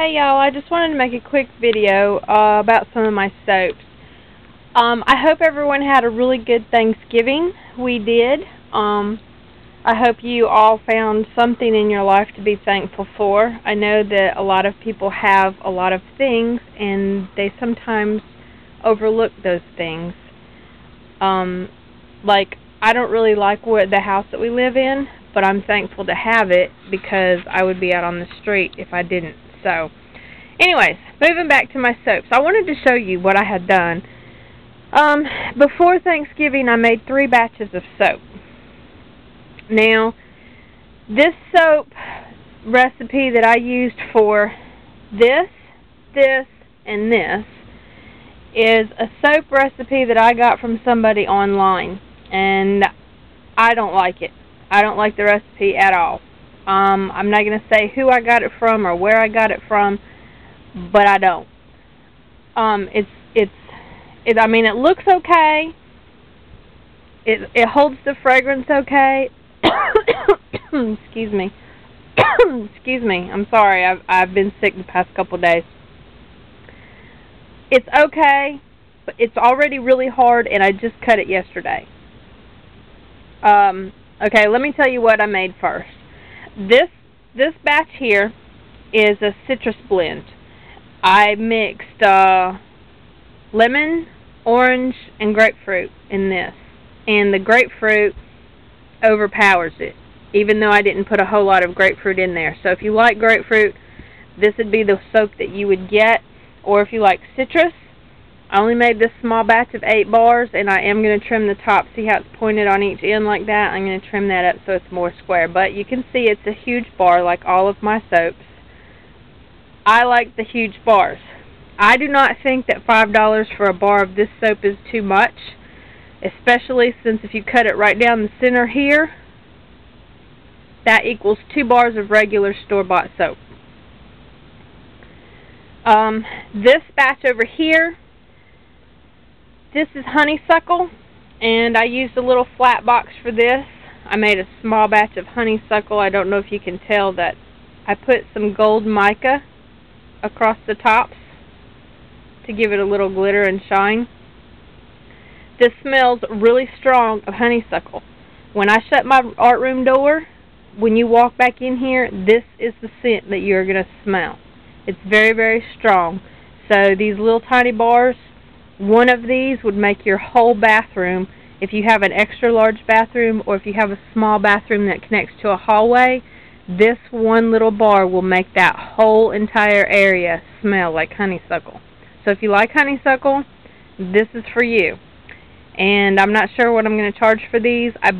Hey y'all, I just wanted to make a quick video about some of my soaps. I hope everyone had a really good Thanksgiving. We did. I hope you all found something in your life to be thankful for. I know that a lot of people have a lot of things and they sometimes overlook those things. Like, I don't really like the house that we live in, but I'm thankful to have it because I would be out on the street if I didn't. So, anyways, moving back to my soaps. I wanted to show you what I had done. Before Thanksgiving, I made 3 batches of soap. Now, this soap recipe that I used for this, and this is a soap recipe that I got from somebody online, and I don't like it. I don't like the recipe at all. I'm not going to say who I got it from or where I got it from, but I don't. I mean, it looks okay. It holds the fragrance okay. Excuse me. Excuse me. I'm sorry. I've been sick the past couple days. It's okay, but it's already really hard, and I just cut it yesterday. Okay, let me tell you what I made first. This batch here is a citrus blend. I mixed lemon, orange, and grapefruit in this. And the grapefruit overpowers it, even though I didn't put a whole lot of grapefruit in there. So if you like grapefruit, this would be the soap that you would get. Or if you like citrus, I only made this small batch of 8 bars, and I am going to trim the top. See how it's pointed on each end like that? I'm going to trim that up so it's more square. But you can see it's a huge bar like all of my soaps. I like the huge bars. I do not think that $5 for a bar of this soap is too much, especially since if you cut it right down the center here, that equals 2 bars of regular store-bought soap. This batch over here, this is honeysuckle, and I used a little flat box for this. I made a small batch of honeysuckle. I don't know if you can tell that I put some gold mica across the tops to give it a little glitter and shine. This smells really strong of honeysuckle. When I shut my art room door, when you walk back in here, this is the scent that you're going to smell. It's very, very strong. So these little tiny bars, one of these would make your whole bathroom, if you have an extra large bathroom or if you have a small bathroom that connects to a hallway, this one little bar will make that whole entire area smell like honeysuckle. So if you like honeysuckle, this is for you. And I'm not sure what I'm going to charge for these. I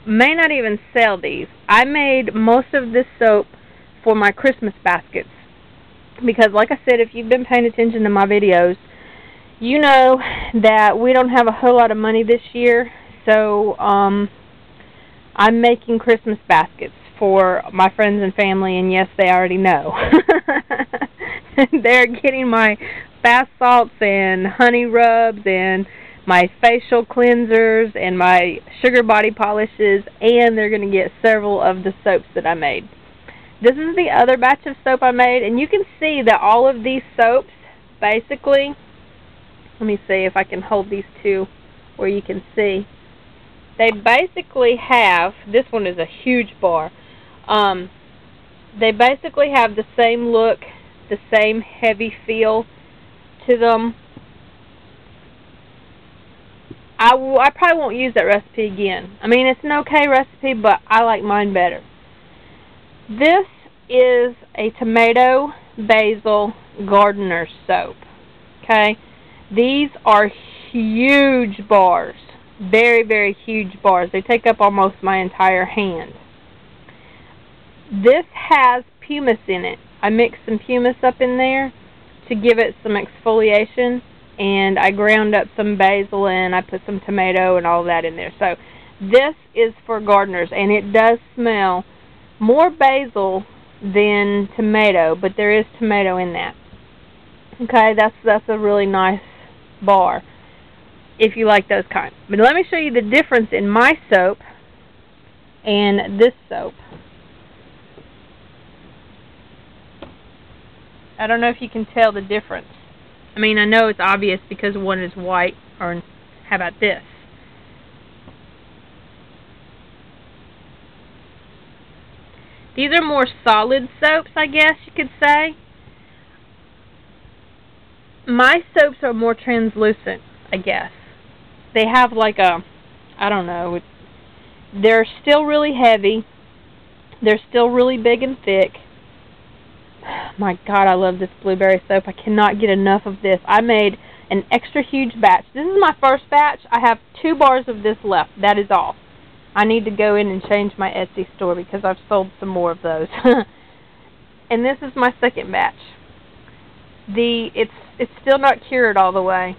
may not even sell these. I made most of this soap for my Christmas baskets. Because like I said, if you've been paying attention to my videos, you know that we don't have a whole lot of money this year. So I'm making Christmas baskets for my friends and family, and yes, they already know. They're getting my bath salts and honey rubs and my facial cleansers and my sugar body polishes, and they're going to get several of the soaps that I made. This is the other batch of soap I made, and you can see that all of these soaps, basically, let me see if I can hold these two where you can see. They basically have, this one is a huge bar, they basically have the same look, the same heavy feel to them. I probably won't use that recipe again. I mean, it's an okay recipe, but I like mine better. This is a tomato basil gardener soap. Okay? These are huge bars. Very, very huge bars. They take up almost my entire hand. This has pumice in it. I mixed some pumice up in there to give it some exfoliation, and I ground up some basil and I put some tomato and all that in there. So this is for gardeners, and it does smell more basil than tomato, but there is tomato in that. Okay, that's a really nice bar if you like those kind. But let me show you the difference in my soap and this soap. I don't know if you can tell the difference. I mean, I know it's obvious because one is white, or how about this? These are more solid soaps, I guess you could say. My soaps are more translucent, I guess. They have like a, I don't know, they're still really heavy. They're still really big and thick. My God, I love this blueberry soap. I cannot get enough of this. I made an extra huge batch. This is my first batch. I have 2 bars of this left. That is all. I need to go in and change my Etsy store because I've sold some more of those. And this is my second batch. It's still not cured all the way,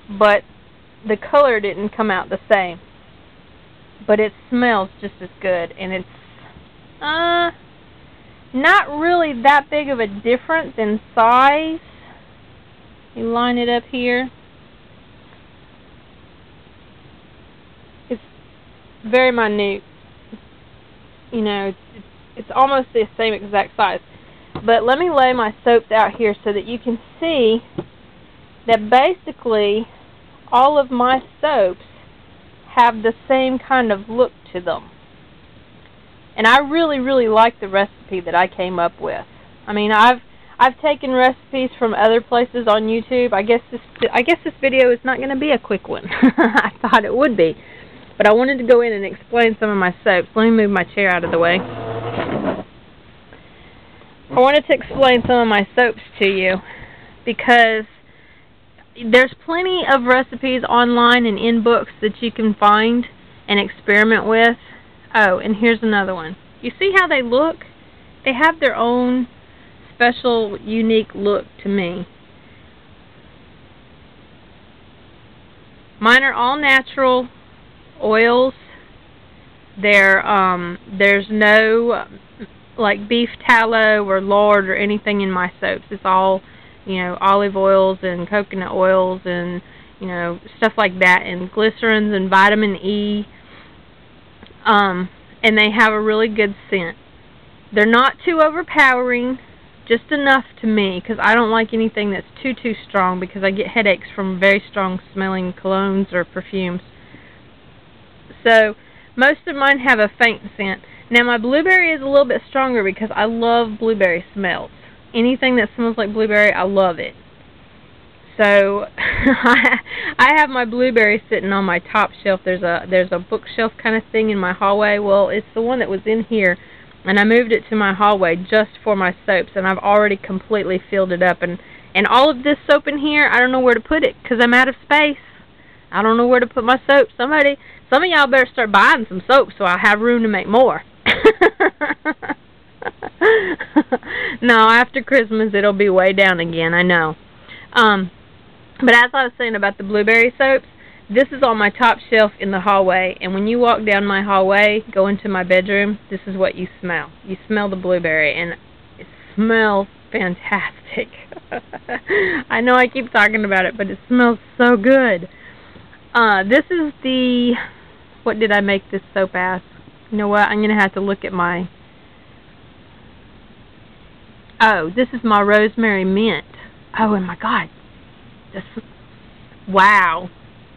but the color didn't come out the same. But it smells just as good, and it's not really that big of a difference in size. You line it up here. It's very minute. You know, it's almost the same exact size. But let me lay my soaps out here so that you can see that basically all of my soaps have the same kind of look to them. And I really, really like the recipe that I came up with. I mean, I've taken recipes from other places on YouTube. I guess this video is not going to be a quick one. I thought it would be. But I wanted to go in and explain some of my soaps. Let me move my chair out of the way. I wanted to explain some of my soaps to you because there's plenty of recipes online and in books that you can find and experiment with. Oh, and here's another one. You see how they look? They have their own special, unique look to me. Mine are all natural oils. There's no like beef tallow or lard or anything in my soaps. It's all, you know, olive oils and coconut oils and, you know, stuff like that, and glycerins and vitamin E. And they have a really good scent. They're not too overpowering, just enough to me, because I don't like anything that's too strong, because I get headaches from very strong smelling colognes or perfumes. So most of mine have a faint scent. Now my blueberry is a little bit stronger because I love blueberry smells. Anything that smells like blueberry, I love it. So I have my blueberry sitting on my top shelf. There's a bookshelf kind of thing in my hallway. Well, it's the one that was in here, and I moved it to my hallway just for my soaps, and I've already completely filled it up. And all of this soap in here, I don't know where to put it because I'm out of space. I don't know where to put my soap. Some of y'all better start buying some soap so I have room to make more. No, after Christmas it'll be way down again, I know. But as I was saying about the blueberry soaps, this is on my top shelf in the hallway, and when you walk down my hallway, go into my bedroom, this is what you smell. You smell the blueberry, and it smells fantastic. I know I keep talking about it, but it smells so good. This is the, what did I make this soap as? You know what, I'm going to have to look at my, oh, this is my rosemary mint. Oh, and my God. Wow,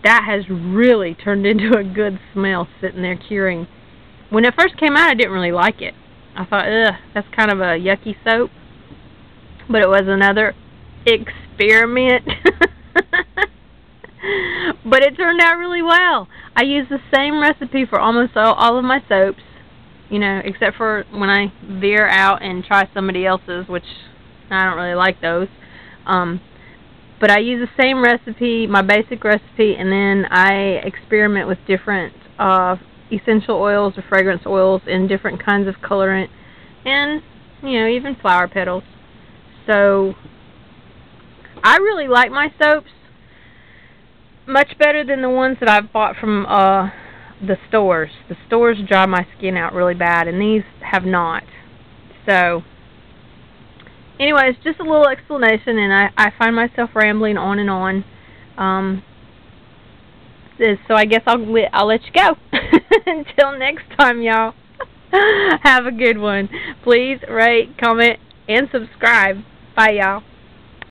that has really turned into a good smell sitting there curing. When it first came out, I didn't really like it. I thought, ugh, that's kind of a yucky soap. But it was another experiment. But it turned out really well. I use the same recipe for almost all of my soaps, you know, except for when I veer out and try somebody else's, which I don't really like those. But I use the same recipe, my basic recipe, and then I experiment with different essential oils or fragrance oils and different kinds of colorant and, you know, even flower petals. So I really like my soaps much better than the ones that I've bought from the stores. The stores dry my skin out really bad, and these have not. So anyways, just a little explanation, and I find myself rambling on and on. So I guess I'll let you go. Until next time, y'all. Have a good one. Please rate, comment, and subscribe. Bye, y'all.